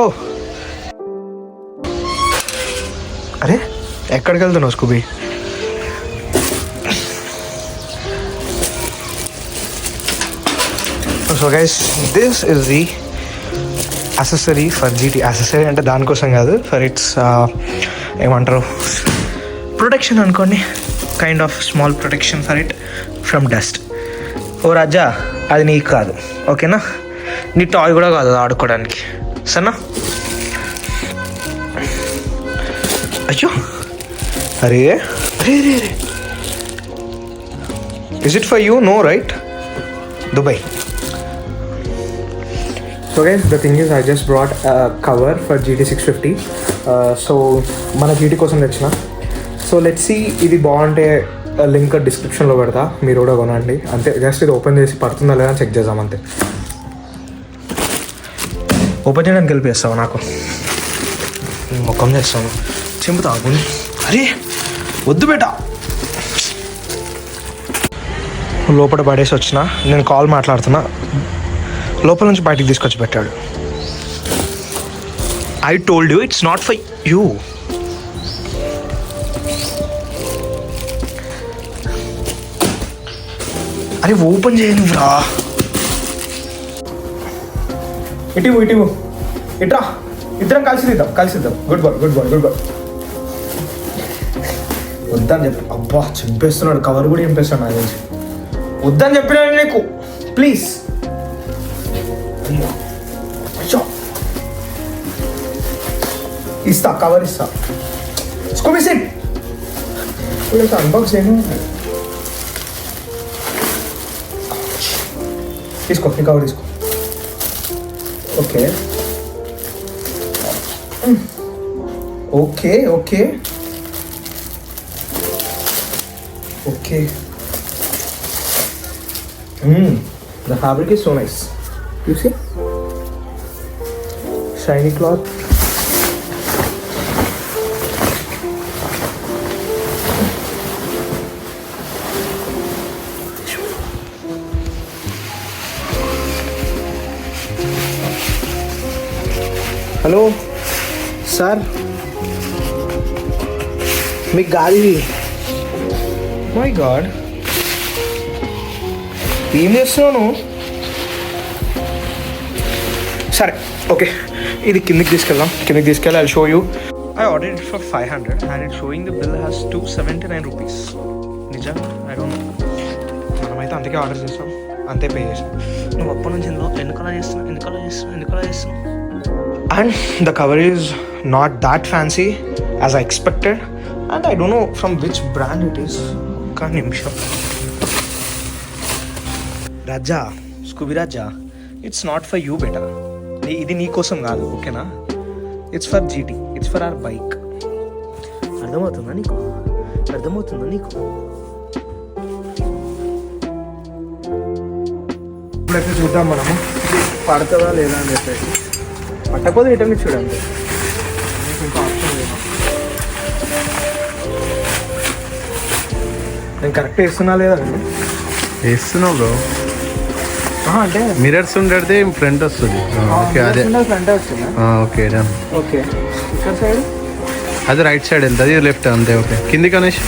ఓ అరే ఎక్కడికి వెళ్తున్నావు Scooby? So guys, this is the accessory for GT. accessory అంటే దానికోసం కాదు, ఫర్ ఇట్స్ ఏమంటారు, ప్రొటెక్షన్ అనుకోండి, kind of small protection for it from dust. ఓ రాజా, అది నీకు కాదు, ఓకేనా? నీ టాయ్ కూడా కాదు ఆడుకోవడానికి, సరేనా? అయ్యో అరే అరే అరే అరే, is it for you? No right, Dubai. So guys, the thing is, I just brought a cover for GT650. So మన GT కోసం తెచ్చిన. సో లెట్స్ సీ, ఇది బాగుంటే లింక్ డిస్క్రిప్షన్లో పెడతా, మీరు కూడా కొనండి. అంతే, జస్ట్ ఇది ఓపెన్ చేసి పడుతుందా లేదా చెక్ చేద్దాం అంతే. ఓపెన్ చేయడానికి హెల్ప్ చేస్తావు నాకు? మొక్కం చేస్తాను, చెంపుతావు. అరే వద్దు బేట, లోపల పడేసి వచ్చిన. నేను కాల్ మాట్లాడుతున్నా, లోపల నుంచి బయటికి తీసుకొచ్చి పెట్టాడు. I told you it's not for you. అరే ఓపెన్ చేయను రా. ఇటు ఇట్రా, ఇద్దరం కలిసిద్దాం. Good bye. వద్దని చెప్పి, అబ్బా చింపేస్తున్నాడు, కవర్ కూడా చింపేస్తాడు నాకు తెలిసి. వద్దని చెప్పినాడు నీకు, ప్లీజ్. ఇస్తా, కవర్ ఇస్తా. స్కూబీ సిట్, అన్బాక్స్ చేయను. తీసుకో, నీ కవర్ తీసుకో. Okay okay okay okay. The fabric is so nice. You see? Shiny cloth. Hello, sir. మీకు గాలి. మై గాడ్, ఏం చేస్తున్నావు? సరే ఓకే, ఇది కిందికి తీసుకెళ్దాం. I show you. I order it for 500 and it showing the bill has 279 rupees. నిజంగా I don't no, మనమైతే అంతకే ఆర్డర్ చేస్తాం, అంతే పే చేసాం. నువ్వు అప్పటి నుంచి ఎందుకలా చేస్తున్నావు? And the cover is not that fancy as I expected and I don't know from which brand it is. ఒక్క నిమిషం. Raja, Scooby Raja, it's not for you బేటా. ఇది నీ కోసం కాదు, ఓకేనా? It's for GT, it's for our bike. అర్థమవుతుందా నీకు? ఇప్పుడైతే చూద్దాం మనము పడుతుందా లేదా అని చెప్పేసి. పట్టకపోతే రిటర్న్ చూడండి. నేను కరెక్ట్ వేస్తున్నా లేదా? వేస్తున్నావు బ్రో. అంటే మిరర్స్ ఉండేది ఫ్రంట్ వస్తుంది. ఓకే, అదే ఫ్రంట్ వస్తుంది. ఓకే ఓకే, ఇక్కడ సైడ్ అది రైట్ సైడ్ వెళ్తుంది, లెఫ్ట్ అంతే. ఓకే, కింది కనేష్.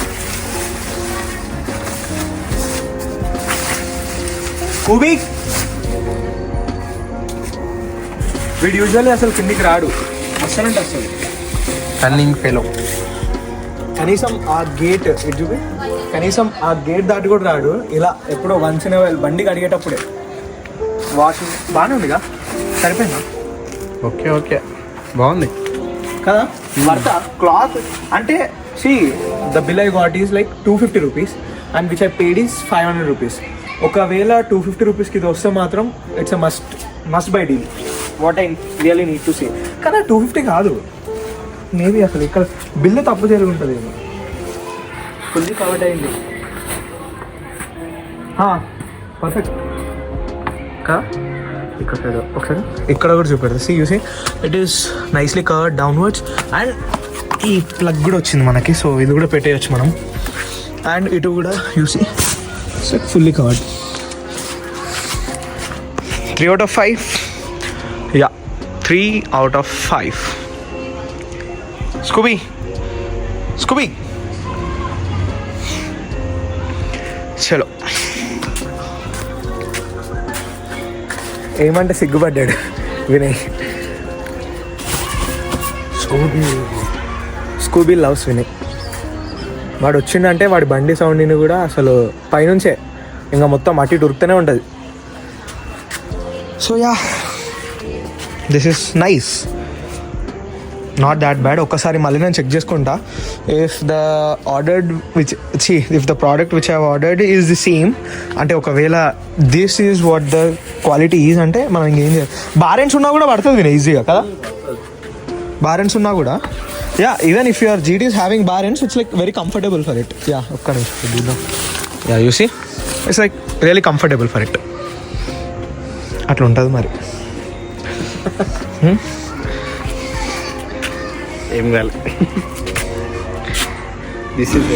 వీడు యూజువల్లీ అసలు కిందికి రాడు, అసలు రన్నింగ్ ఫెలో. కనీసం ఆ గేట్ దాటి కూడా రాడు. ఇలా ఎప్పుడో వన్స్ ఇన్ బండి కడిగేటప్పుడే. వాషింగ్ బాగానే ఉందిగా, సరిపోయిందా? ఓకే బాగుంది కదా. వర్త క్లాత్ అంటే, the bill I got is like 250 rupees and which I paid is 500 rupees. ఒకవేళ 250 రూపీస్కి ఇది వస్తే మాత్రం it's a must buy deal. What I really need to say. కానీ 250 కాదు, మేబీ అసలు ఇక్కడ బిల్లు తప్పు జరుగుంటుంది. ఫుల్లీ కవర్డ్ అయింది, పర్ఫెక్ట్. ఇక్కడ సైడ్ ఒకసారి ఇక్కడ కూడా చూపెడతా. You see it is nicely covered downwards and ఈ ప్లగ్ కూడా వచ్చింది మనకి. సో ఇది కూడా పెట్టేయచ్చు మనం. అండ్ ఇటు కూడా you see so fully covered. 3 out of 5. Yeah, 3 out of 5. Scooby. చలో ఏమంటే సిగ్గుపడ్డాడు వినయ్. Scooby loves Vinay. వాడు వచ్చిండంటే వాడి బండి సౌండ్ని కూడా అసలు పైనుంచే ఇంకా మొత్తం అటు ఇటు ఉరుకుతూనే ఉంటుంది. So yeah, this is nice, not that bad. ఒక్కసారి మళ్ళీ నేను చెక్ చేసుకుంటా. If the ordered if the product which have ordered is the same, అంటే ఒకవేళ this is what the quality is అంటే మనం ఇంకేం చేయాలి. బారెన్స్ ఉన్నా కూడా పడుతుంది వినే ఈజీగా కదా, బారెన్స్ ఉన్నా కూడా. Yeah, even if your GT is having barrens it's like very comfortable for it. Yeah, ఒక్క నిమిషం. Yeah, you see it's like really comfortable for it. అట్లా ఉంటుంది మరి. ఏం కాలే. This is